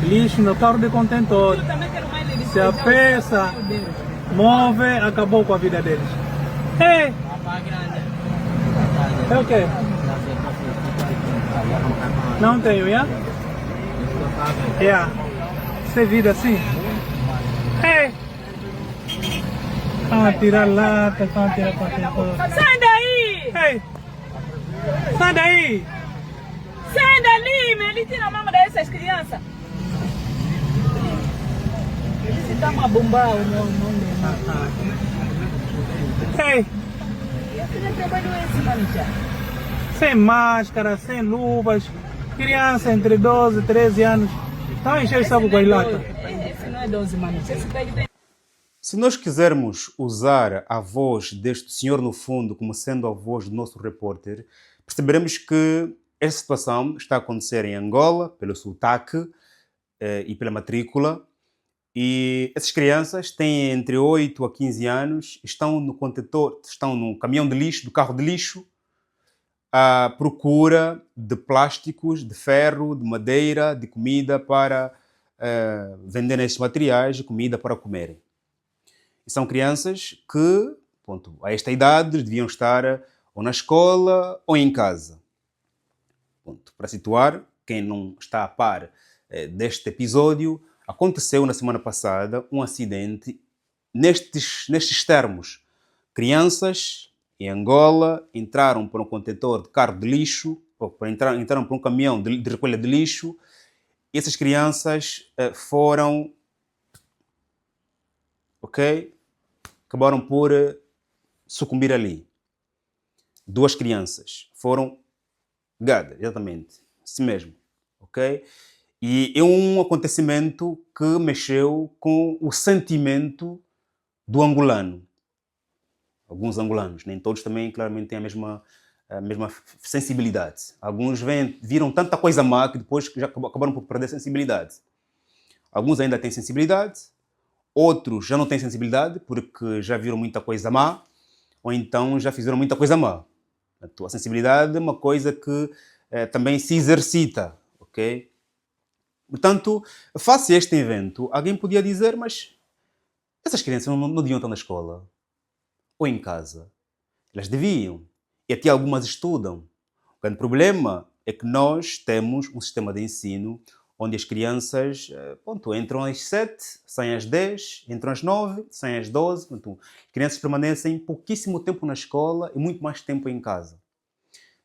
lixo no carro de contentor. Eu também quero mais lixo. Se a peça move, acabou com a vida deles. Ei! É o quê? Não tenho, já? Yeah. Você vira assim? Ei! Estão a tirar lata, estão a tirar contentor. Sai daí! Ei! Sai daí! Sai dali, meu! Ele tira a mama dessas crianças. Eles estão a bombar o meu nome. Ei! Eu trabalho esse, Mancha. Sem máscara, sem luvas, criança entre 12 e 13 anos. Estão a encher o saco com as latas. Esse não é 12, Mancha. Esse daí tem. Se nós quisermos usar a voz deste senhor no fundo como sendo a voz do nosso repórter, perceberemos que esta situação está a acontecer em Angola, pelo sotaque e pela matrícula. E essas crianças têm entre 8 a 15 anos, estão no contentor, estão no caminhão de lixo, do carro de lixo, à procura de plásticos, de ferro, de madeira, de comida para vender esses materiais, de comida para comerem. E são crianças que, ponto, a esta idade, deviam estar ou na escola ou em casa. Ponto. Para situar, quem não está a par deste episódio, aconteceu na semana passada um acidente nestes termos. Crianças em Angola entraram por um contentor de carro de lixo, ou entraram por um caminhão de recolha de lixo, e essas crianças foram... acabaram por sucumbir ali. 2 crianças foram gadas, exatamente, assim mesmo, ok? E é um acontecimento que mexeu com o sentimento do angolano. Alguns angolanos, nem todos também claramente têm a mesma sensibilidade. Alguns viram tanta coisa má que depois já acabaram por perder a sensibilidade. Alguns ainda têm sensibilidade, outros já não têm sensibilidade porque já viram muita coisa má, ou então já fizeram muita coisa má. A sensibilidade é uma coisa que também se exercita, ok? Portanto, face a este evento, alguém podia dizer, mas essas crianças não deviam estar na escola ou em casa. Elas deviam. E até algumas estudam. O grande problema é que nós temos um sistema de ensino onde as crianças entram às 7, saem às 10, entram às 9, saem às 12. Crianças permanecem pouquíssimo tempo na escola e muito mais tempo em casa.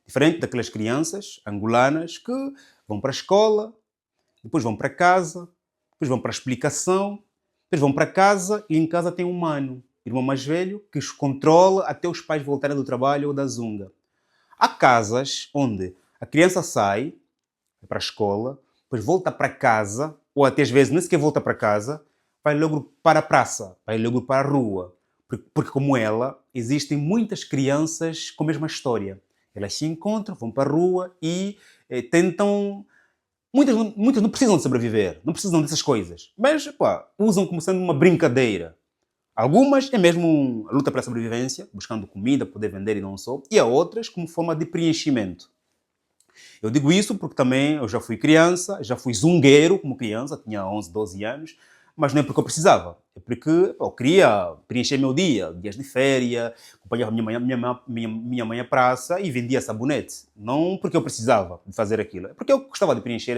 Diferente daquelas crianças angolanas que vão para a escola, depois vão para casa, depois vão para a explicação, depois vão para casa e em casa tem um mano, irmão mais velho, que os controla até os pais voltarem do trabalho ou da zunga. Há casas onde a criança sai para a escola, depois volta para casa, ou até às vezes nem sequer volta para casa, vai logo para a praça, vai logo para a rua. Porque como ela, existem muitas crianças com a mesma história. Elas se encontram, vão para a rua e tentam... Muitas não precisam de sobreviver, não precisam dessas coisas. Mas, usam como sendo uma brincadeira. Algumas é mesmo luta pela sobrevivência, buscando comida, poder vender e não só. E há outras como forma de preenchimento. Eu digo isso porque também eu já fui criança, já fui zungueiro como criança, tinha 11, 12 anos, mas não é porque eu precisava. É porque eu queria preencher meu dia, dias de férias, acompanhava minha mãe à praça e vendia sabonete. Não porque eu precisava de fazer aquilo, é porque eu gostava de preencher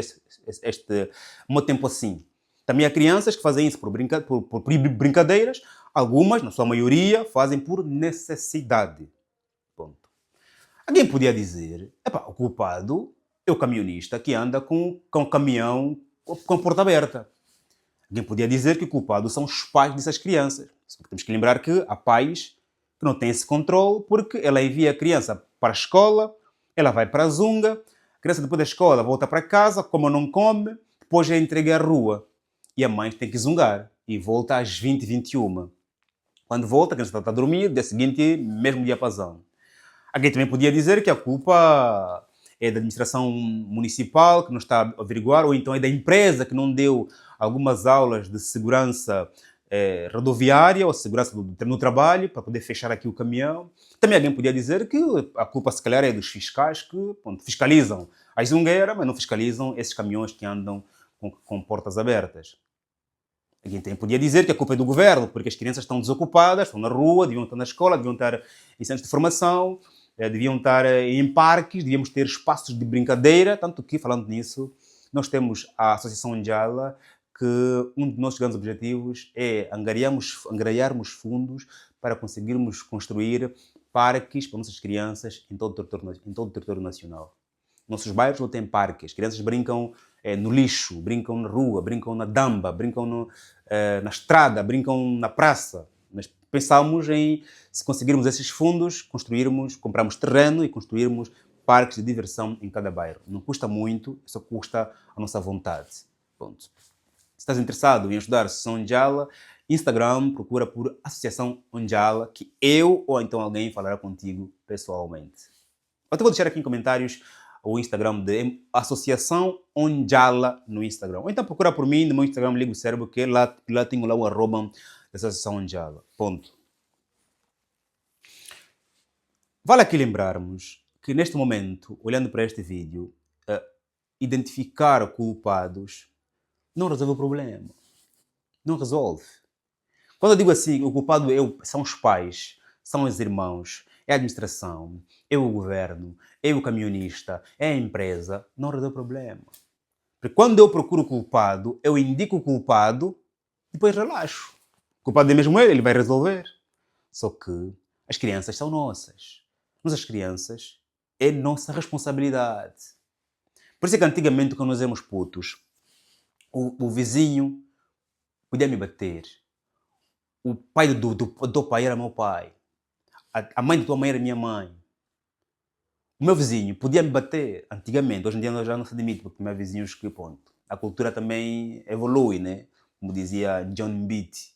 este meu tempo assim. Também há crianças que fazem isso por brincadeiras, algumas, na sua maioria, fazem por necessidade. Ponto. Alguém podia dizer, o culpado é o camionista que anda com o caminhão com a porta aberta. Alguém podia dizer que o culpado são os pais dessas crianças. Temos que lembrar que há pais que não têm esse controle porque ela envia a criança para a escola, ela vai para a zunga, a criança depois da escola volta para casa, como não come, depois é entregue à rua. E a mãe tem que zungar e volta às 20, 21. Quando volta, a criança está a dormir, no dia seguinte, mesmo diapasão. Alguém também podia dizer que a culpa é da administração municipal, que não está a averiguar, ou então é da empresa que não deu algumas aulas de segurança rodoviária ou segurança no trabalho para poder fechar aqui o caminhão. Também alguém podia dizer que a culpa, se calhar, é dos fiscais que fiscalizam as zungueiras, mas não fiscalizam esses caminhões que andam com portas abertas. Alguém podia dizer que a culpa é do governo, porque as crianças estão desocupadas, estão na rua, deviam estar na escola, deviam estar em centros de formação, deviam estar em parques, devíamos ter espaços de brincadeira, tanto que, falando nisso, nós temos a Associação Njala, que um dos nossos grandes objetivos é angariarmos fundos para conseguirmos construir parques para nossas crianças em todo o território nacional. Nossos bairros não têm parques, as crianças brincam no lixo, brincam na rua, brincam na damba, brincam na estrada, brincam na praça. Mas pensamos em, se conseguirmos esses fundos, comprarmos terreno e construirmos parques de diversão em cada bairro. Não custa muito, só custa a nossa vontade. Ponto. Se estás interessado em ajudar a Associação Njala, Instagram, procura por Associação Njala, que eu ou então alguém falará contigo pessoalmente. Eu te vou deixar aqui em comentários o Instagram de Associação Njala no Instagram. Ou então procura por mim no meu Instagram, Liga o Cérebro, que lá tenho lá o arroba da Associação Njala. Ponto. Vale aqui lembrarmos que neste momento, olhando para este vídeo, identificar culpados não resolve o problema. Não resolve. Quando eu digo assim, o culpado são os pais, são os irmãos, é a administração, é o governo, é o camionista, é a empresa, não resolve o problema. Porque quando eu procuro o culpado, eu indico o culpado, depois relaxo. O culpado é mesmo ele vai resolver. Só que as crianças são nossas. Nossas crianças é nossa responsabilidade. Por isso é que antigamente, quando nós éramos putos, o vizinho podia me bater. O pai do teu pai era meu pai. A mãe da tua mãe era minha mãe. O meu vizinho podia me bater antigamente. Hoje em dia já não se admite, porque meus vizinhos que ponto. A cultura também evolui, né? Como dizia John Mbiti,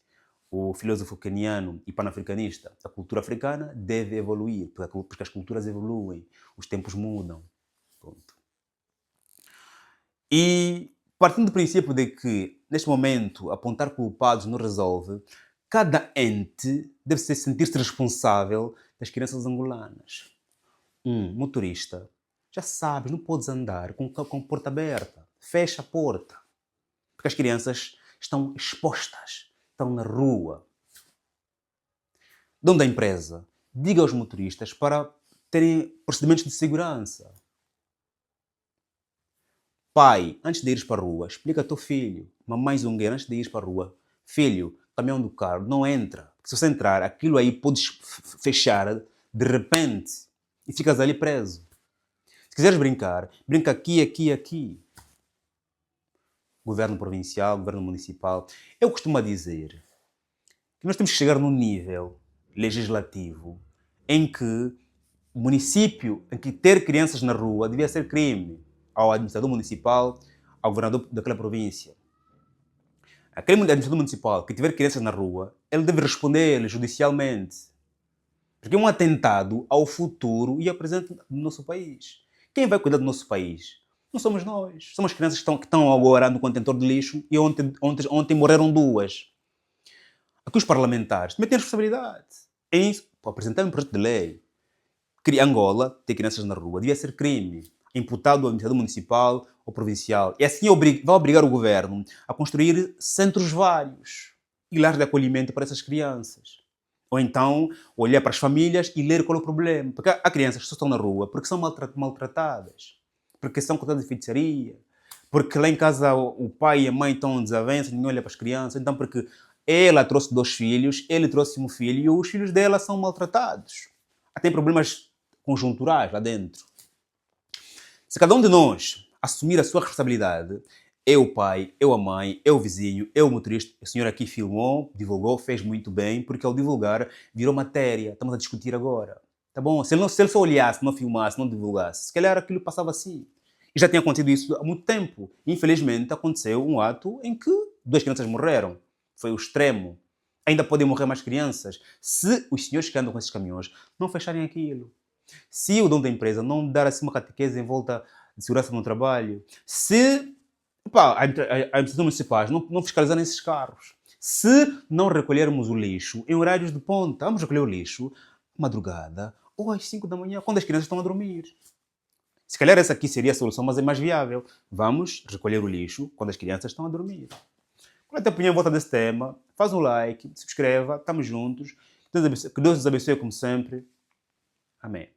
o filósofo queniano e panafricanista. A cultura africana deve evoluir, porque as culturas evoluem, os tempos mudam. Ponto. E partindo do princípio de que, neste momento, apontar culpados não resolve, cada ente deve sentir-se responsável das crianças angolanas. Motorista, já sabes, não podes andar com a porta aberta. Fecha a porta. Porque as crianças estão expostas, estão na rua. Dono da empresa, diga aos motoristas para terem procedimentos de segurança. Pai, antes de ires para a rua, explica ao teu filho. Mamãe zongueira, antes de ires para a rua. Filho, caminhão do carro, não entra. Porque se você entrar, aquilo aí podes fechar de repente e ficas ali preso. Se quiseres brincar, brinca aqui, aqui, aqui. Governo provincial, governo municipal. Eu costumo dizer que nós temos que chegar num nível legislativo em que o município, em que ter crianças na rua devia ser crime ao administrador municipal, ao governador daquela província. Aquele administrador municipal que tiver crianças na rua, ele deve responder judicialmente. Porque é um atentado ao futuro e ao presente do nosso país. Quem vai cuidar do nosso país? Não somos nós. Somos as crianças que estão agora no contentor de lixo e ontem morreram 2. Aqui os parlamentares também têm responsabilidade em apresentar um projeto de lei. Angola ter crianças na rua devia ser crime, imputado ao administrador municipal ou provincial. E assim vai obrigar o governo a construir centros vários e lares de acolhimento para essas crianças. Ou então olhar para as famílias e ler qual é o problema. Porque há crianças que só estão na rua porque são maltratadas, porque são contadas de feitiçaria, porque lá em casa o pai e a mãe estão em desavenço, ninguém olha para as crianças, então porque ela trouxe 2 filhos, ele trouxe um filho e os filhos dela são maltratados. Tem problemas conjunturais lá dentro. Se cada um de nós assumir a sua responsabilidade, eu o pai, eu a mãe, eu o vizinho, eu o motorista, o senhor aqui filmou, divulgou, fez muito bem, porque ao divulgar virou matéria, estamos a discutir agora. Tá bom? Se ele só olhasse, não filmasse, não divulgasse, se calhar aquilo passava assim. E já tinha acontecido isso há muito tempo. Infelizmente aconteceu um ato em que 2 crianças morreram. Foi o extremo. Ainda podem morrer mais crianças se os senhores que andam com esses caminhões não fecharem aquilo. Se o dono da empresa não dar assim uma catequese em volta de segurança no trabalho, se a administração municipal não fiscalizarem esses carros, se não recolhermos o lixo em horários de ponta, vamos recolher o lixo madrugada ou às 5 da manhã, quando as crianças estão a dormir. Se calhar essa aqui seria a solução, mas é mais viável. Vamos recolher o lixo quando as crianças estão a dormir. Qual é a tua opinião em volta desse tema? Faz um like, subscreva, estamos juntos. Que Deus nos abençoe como sempre. Amém.